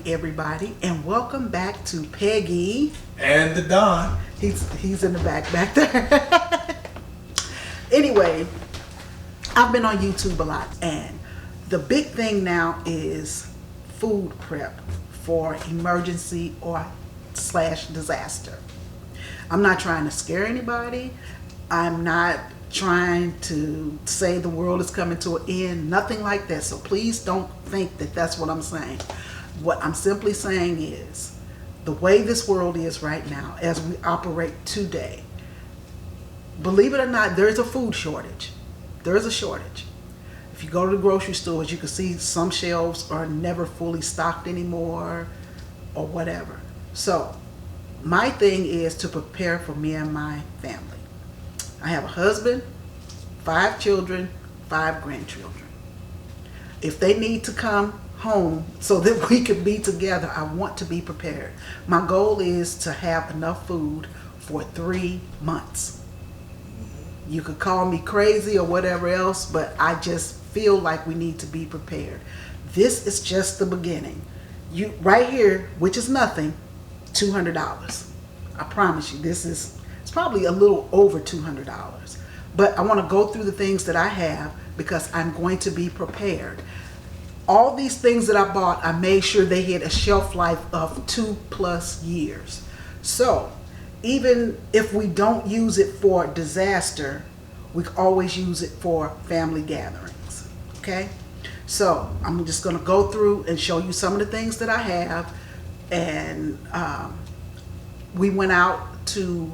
everybody, and welcome back to Peggy and the Don. He's in the back there. Anyway, I've been on YouTube a lot, and the big thing now is food prep for emergency or / disaster. I'm not trying to scare anybody. I'm not trying to say the world is coming to an end, nothing like that. So please don't think that that's what I'm saying. What I'm simply saying is the way this world is right now, as we operate today, believe it or not, there's a food shortage. There's a shortage. If you go to the grocery stores, you can see some shelves are never fully stocked anymore or whatever. So my thing is to prepare for me and my family. I have a husband, 5 children, 5 grandchildren. If they need to come home so that we can be together, I want to be prepared. My goal is to have enough food for 3 months. You could call me crazy or whatever else, but I just feel like we need to be prepared. This is just the beginning. You right here, which is nothing, $200. I promise you, it's probably a little over $200. But I want to go through the things that I have because I'm going to be prepared. All these things that I bought, I made sure they had a shelf life of 2+ years. So even if we don't use it for disaster, we can always use it for family gatherings. Okay? So I'm just going to go through and show you some of the things that I have. And we went out to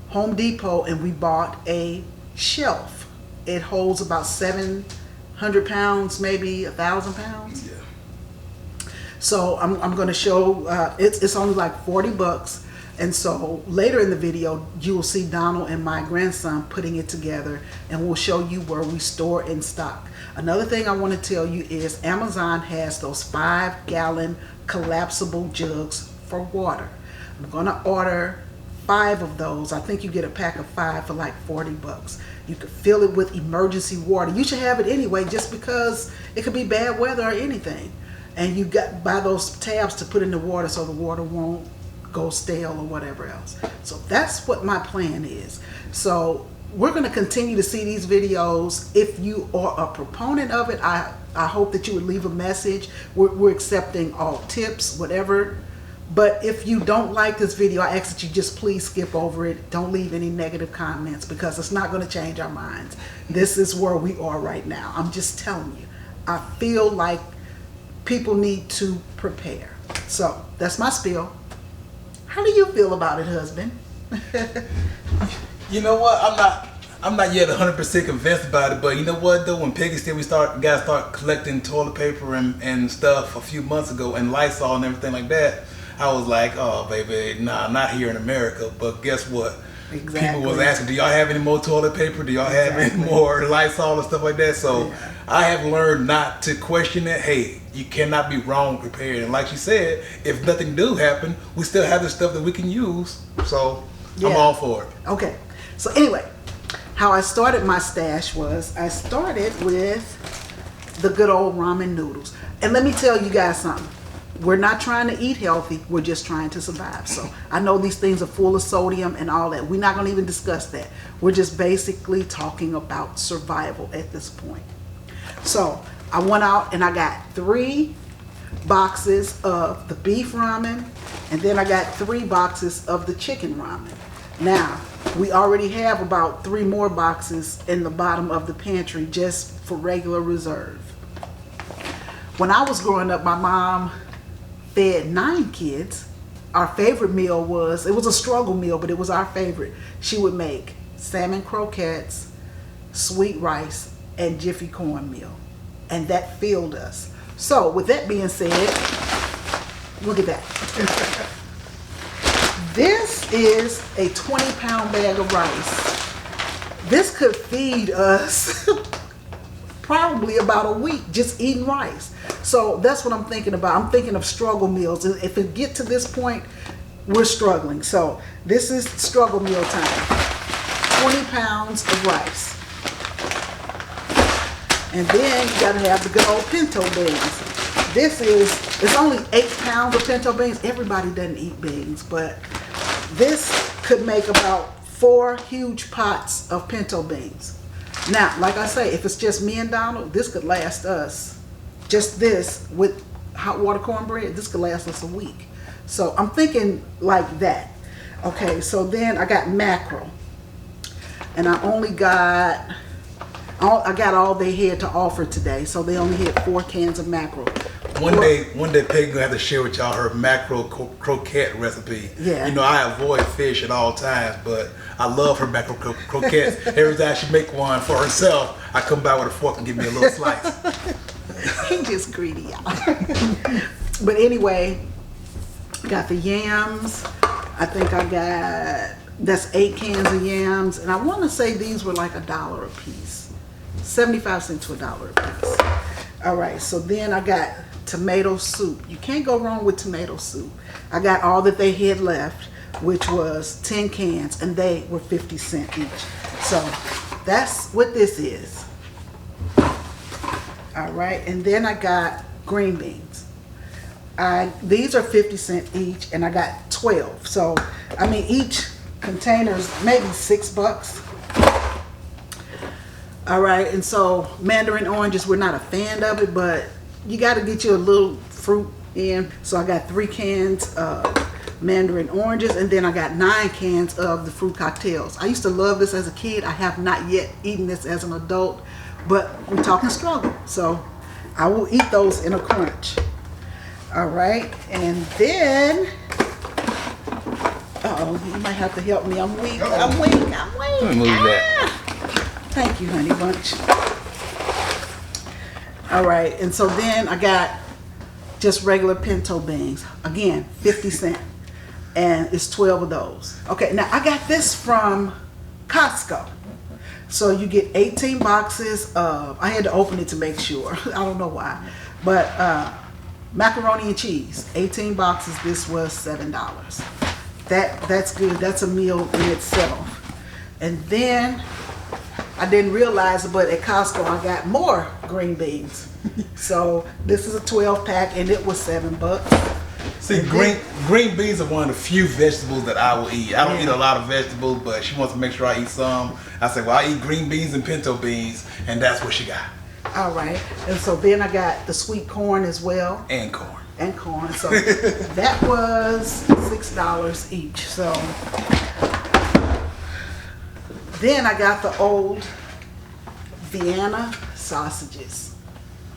Home Depot and we bought a shelf. It holds about 700 pounds, maybe 1,000 pounds. Yeah. So I'm going to show, it's only like $40. And so later in the video, you will see Donald and my grandson putting it together, and we'll show you where we store in stock. Another thing I want to tell you is Amazon has those 5-gallon collapsible jugs for water. I'm going to order 5 of those. I think you get a pack of 5 for like $40. You could fill it with emergency water. You should have it anyway, just because it could be bad weather or anything. And you got buy those tabs to put in the water so the water won't go stale or whatever else. So that's what my plan is. So we're going to continue to see these videos. If you are a proponent of it, I hope that you would leave a message. We're accepting all tips, whatever. But if you don't like this video, I ask that you just please skip over it. Don't leave any negative comments because it's not going to change our minds. This is where we are right now. I'm just telling you. I feel like people need to prepare. So that's my spiel. How do you feel about it, husband? You know what? I'm not yet 100% convinced about it, but you know what though? When Peggy said guys start collecting toilet paper and stuff a few months ago, and Lysol and everything like that, I was like, oh baby, nah, not here in America. But guess what? Exactly. People was asking, do y'all have any more toilet paper? Do y'all have any more Lysol and stuff like that? So yeah. I have learned not to question it. Hey, you cannot be wrong prepared. And like she said, if nothing do happen, we still have the stuff that we can use. So yeah. I'm all for it. Okay. So anyway, how I started my stash was I started with the good old ramen noodles. And let me tell you guys something. We're not trying to eat healthy. We're just trying to survive. So I know these things are full of sodium and all that. We're not going to even discuss that. We're just basically talking about survival at this point. So I went out and I got 3 boxes of the beef ramen, and then I got 3 boxes of the chicken ramen. Now, we already have about 3 more boxes in the bottom of the pantry just for regular reserve. When I was growing up, my mom fed 9 kids. Our favorite meal was, it was a struggle meal, but it was our favorite. She would make salmon croquettes, sweet rice, and Jiffy cornmeal. And that filled us. So with that being said, look at that. This is a 20-pound bag of rice. This could feed us probably about a week just eating rice. So that's what I'm thinking about. I'm thinking of struggle meals. If it get to this point, we're struggling. So this is struggle meal time. 20 pounds of rice. And then you gotta have the good old pinto beans. it's only 8 pounds of pinto beans. Everybody doesn't eat beans, but this could make about 4 huge pots of pinto beans. Now, like I say, if it's just me and Donald, this could last us, just this with hot water cornbread, this could last us a week. So I'm thinking like that. Okay, so then I got mackerel. And I got all they had to offer today. So they only had 4 cans of mackerel. One day Peggy gonna have to share with y'all her mackerel croquette recipe. Yeah. You know, I avoid fish at all times, but I love her mackerel croquettes. Every time she make one for herself, I come by with a fork and give me a little slice. He just greedy, y'all. But anyway, got the yams. I think that's 8 cans of yams, and I want to say these were like $1 a piece, 75 cents to $1 a piece. All right, so then I got tomato soup. You can't go wrong with tomato soup. I got all that they had left, which was 10 cans, and they were 50 cents each. So that's what this is. All right, and then I got green beans. These are 50 cents each, and I got 12. So I mean, each container's maybe $6. All right, and so mandarin oranges, we're not a fan of it, but you got to get you a little fruit in. So I got 3 cans of mandarin oranges, and then I got 9 cans of the fruit cocktails. I used to love this as a kid. I have not yet eaten this as an adult, but we're talking struggle, so I will eat those in a crunch. All right, and then, you might have to help me. I'm weak. I'm weak. Let me move that. Thank you, honey bunch. All right, and so then I got just regular pinto beans. Again, 50 cents, and it's 12 of those. Okay, now I got this from Costco. So you get 18 boxes of, I had to open it to make sure. I don't know why, but macaroni and cheese, 18 boxes. This was $7. That's good. That's a meal in itself. And then I didn't realize it, but at Costco I got more green beans. So this is a 12 pack, and it was $7. See, green beans are one of the few vegetables that I will eat. I don't eat a lot of vegetables, but she wants to make sure I eat some. I said, well, I eat green beans and pinto beans, and that's what she got. All right, and so then I got the sweet corn as well. And corn. And corn. So that was $6 each. So then I got the old Vienna sausages.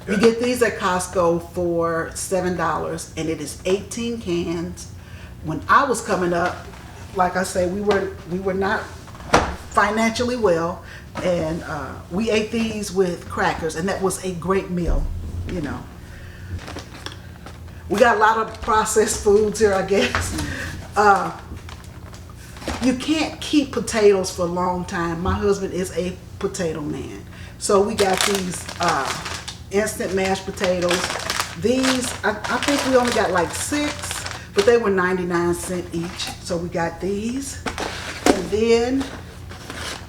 You get these at Costco for $7, and it is 18 cans. When I was coming up, like I say, we were not financially well, and we ate these with crackers, and that was a great meal, you know. We got a lot of processed foods here, I guess. You can't keep potatoes for a long time. My husband is a potato man. So we got these instant mashed potatoes. These, I think we only got like 6, but they were 99 cents each. So we got these. And then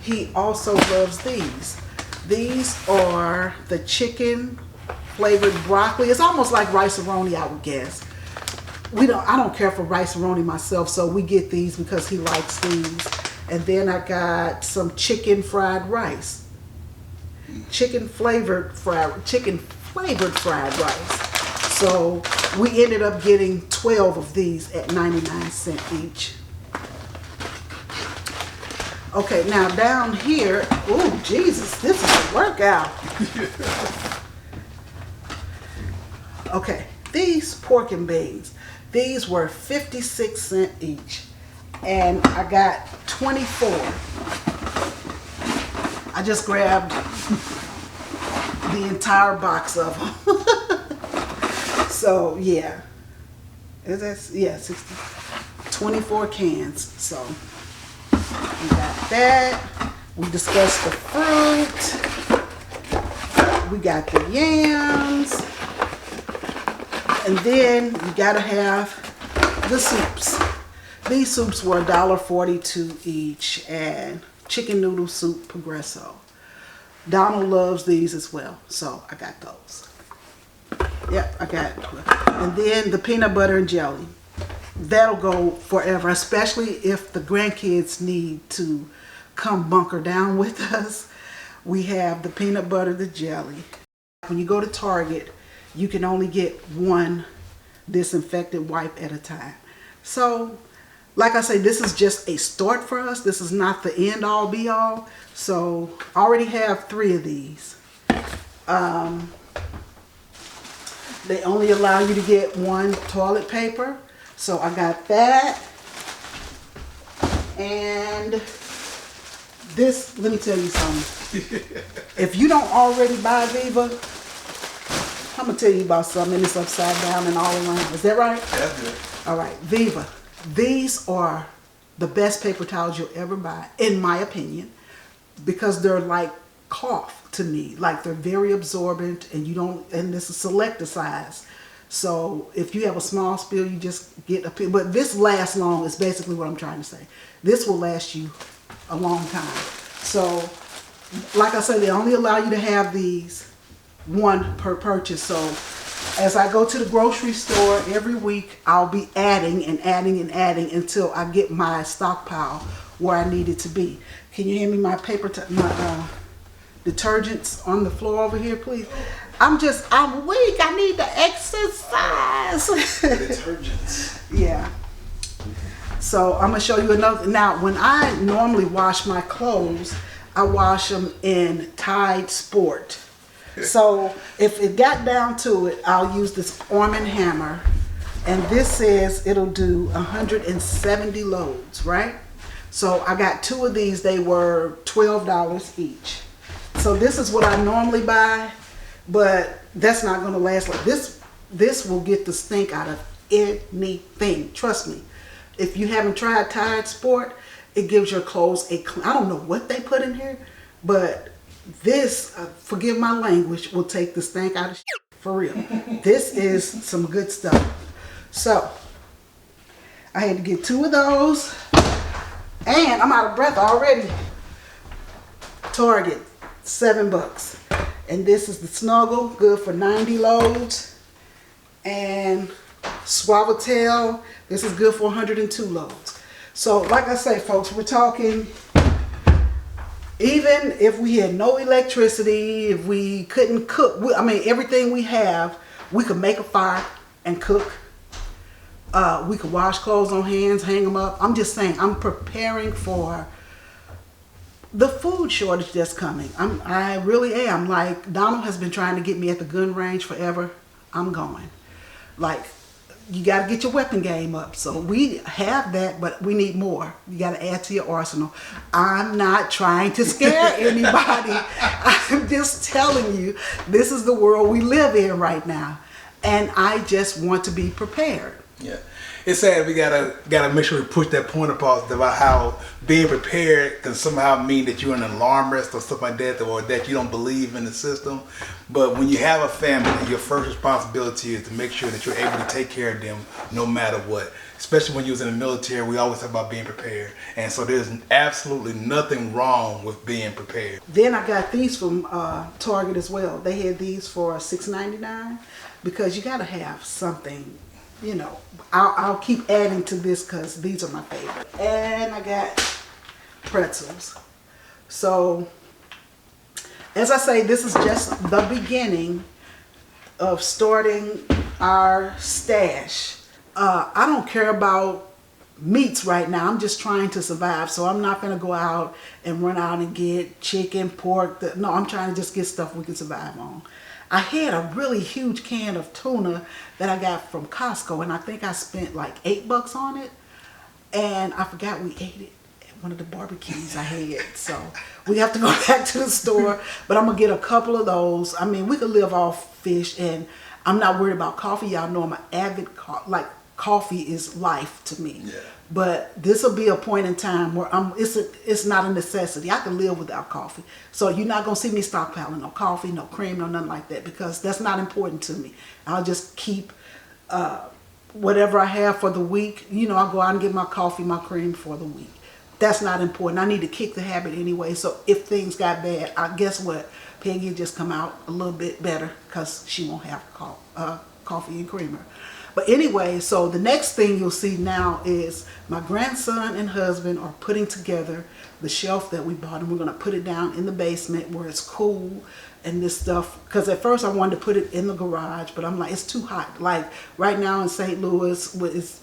he also loves these. These are the chicken flavored broccoli. It's almost like rice-a-roni, I would guess. I don't care for rice-a-roni myself, so we get these because he likes these. And then I got some chicken fried rice. Chicken flavored fried rice. So we ended up getting 12 of these at 99 cents each. Okay, now down here, oh Jesus, this is a workout. Okay, these pork and beans, these were 56 cents each, and I got 24. I just grabbed the entire box of them. So yeah, yeah, 24 cans. So we got that. We discussed the fruit. We got the yams. And then you gotta have the soups. These soups were $1.42 each, and chicken noodle soup Progresso. Donald loves these as well, so I got those. Yep, I got it. And then the peanut butter and jelly. That'll go forever, especially if the grandkids need to come bunker down with us. We have the peanut butter, the jelly. When you go to Target, you can only get one disinfectant wipe at a time. So, like I say, this is just a start for us. This is not the end all be all. So, I already have 3 of these. They only allow you to get 1 toilet paper. So, I got that. And this, let me tell you something. If you don't already buy Viva, I'm going to tell you about something. It's upside down and all around. Is that right? That's good. All right, Viva. These are the best paper towels you'll ever buy, in my opinion, because they're like cloth to me. Like they're very absorbent, and and this is selector size. So if you have a small spill, you just get a, but this lasts long is basically what I'm trying to say. This will last you a long time. So like I said, they only allow you to have these 1 per purchase. So as I go to the grocery store every week, I'll be adding and adding and adding until I get my stockpile where I need it to be. Can you hand me my detergents on the floor over here, please? I'm weak. I need to exercise. Detergents. Yeah. So I'm going to show you another. Now, when I normally wash my clothes, I wash them in Tide Sport. So if it got down to it, I'll use this Arm & Hammer. And this says it'll do 170 loads, right? So I got 2 of these. They were $12 each. So this is what I normally buy, but that's not going to last like this. This will get the stink out of anything. Trust me. If you haven't tried Tide Sport, it gives your clothes a I don't know what they put in here, but this, forgive my language, will take the stank out of shit, for real. This is some good stuff. So, I had to get 2 of those. And I'm out of breath already. Target, $7. And this is the Snuggle, good for 90 loads. And Suavitel, this is good for 102 loads. So, like I say, folks, we're talking, even if we had no electricity, if we couldn't cook, everything we have, we could make a fire and cook. We could wash clothes on hands, hang them up. I'm just saying, I'm preparing for the food shortage that's coming. I really am. Like, Donald has been trying to get me at the gun range forever. I'm going. Like, you got to get your weapon game up. So we have that, but we need more. You got to add to your arsenal. I'm not trying to scare anybody. I'm just telling you, this is the world we live in right now. And I just want to be prepared. Yeah. It's sad we gotta make sure we push that point about how being prepared can somehow mean that you're an alarmist or stuff like that, or that you don't believe in the system. But when you have a family, your first responsibility is to make sure that you're able to take care of them no matter what. Especially when you was in the military, we always talk about being prepared. And so there's absolutely nothing wrong with being prepared. Then I got these from Target as well. They had these for $6.99 because you gotta have something. You know, I'll keep adding to this because these are my favorite. And I got pretzels. So, as I say, this is just the beginning of starting our stash. I don't care about meats right now. I'm just trying to survive. So I'm not going to go out and run out and get chicken, pork. No, I'm trying to just get stuff we can survive on. I had a really huge can of tuna that I got from Costco, and I think I spent like $8 on it, and I forgot we ate it at one of the barbecues I had. So we have to go back to the store, but I'm gonna get a couple of those. I mean, we could live off fish, and I'm not worried about coffee. Y'all know I'm an avid coffee is life to me. Yeah. But this will be a point in time where it's not a necessity. I can live without coffee. So you're not going to see me stockpiling no coffee, no cream, no nothing like that, because that's not important to me. I'll just keep whatever I have for the week. You know, I'll go out and get my coffee, my cream for the week. That's not important. I need to kick the habit anyway. So if things got bad, guess what? Peggy will just come out a little bit better because she won't have coffee and creamer. But anyway, so the next thing you'll see now is my grandson and husband are putting together the shelf that we bought, and we're going to put it down in the basement where it's cool and this stuff. Because at first I wanted to put it in the garage, but I'm like, it's too hot. Like right now in St. Louis,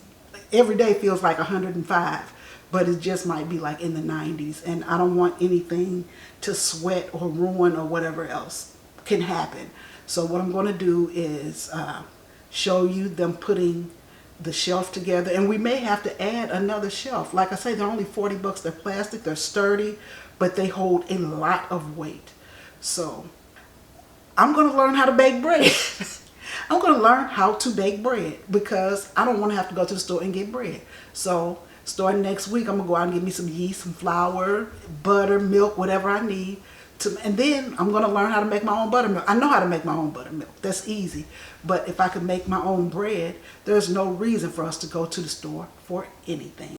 every day feels like 105, but it just might be like in the 90s, and I don't want anything to sweat or ruin or whatever else can happen. So what I'm going to do is show you them putting the shelf together, and we may have to add another shelf. Like I say, they're only 40 bucks. They're plastic, they're sturdy, but they hold a lot of weight. So I'm going to learn how to bake bread. I'm going to learn how to bake bread because I don't want to have to go to the store and get bread. So starting next week, I'm going to go out and get me some yeast, some flour, butter, milk, whatever I need. And then I'm going to learn how to make my own buttermilk. I know how to make my own buttermilk. That's easy. But if I could make my own bread, there's no reason for us to go to the store for anything.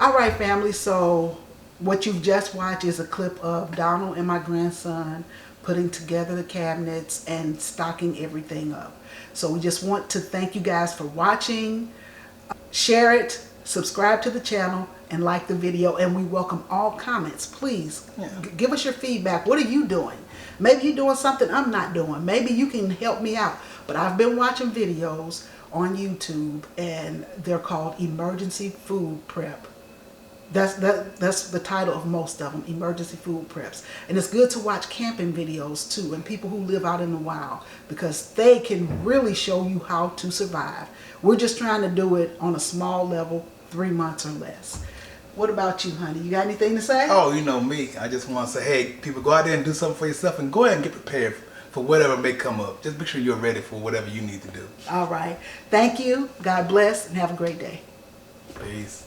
All right, family, so what you've just watched is a clip of Donald and my grandson putting together the cabinets and stocking everything up. So we just want to thank you guys for watching. Share it, subscribe to the channel, and like the video, and we welcome all comments. Please give us your feedback. What are you doing? Maybe you're doing something I'm not doing. Maybe you can help me out. But I've been watching videos on YouTube, and they're called emergency food prep. That's the title of most of them, emergency food preps. And it's good to watch camping videos too, and people who live out in the wild, because they can really show you how to survive. We're just trying to do it on a small level, 3 months or less. What about you, honey? You got anything to say? Oh, you know me. I just want to say, hey, people, go out there and do something for yourself, and go ahead and get prepared for whatever may come up. Just make sure you're ready for whatever you need to do. All right. Thank you. God bless, and have a great day. Peace.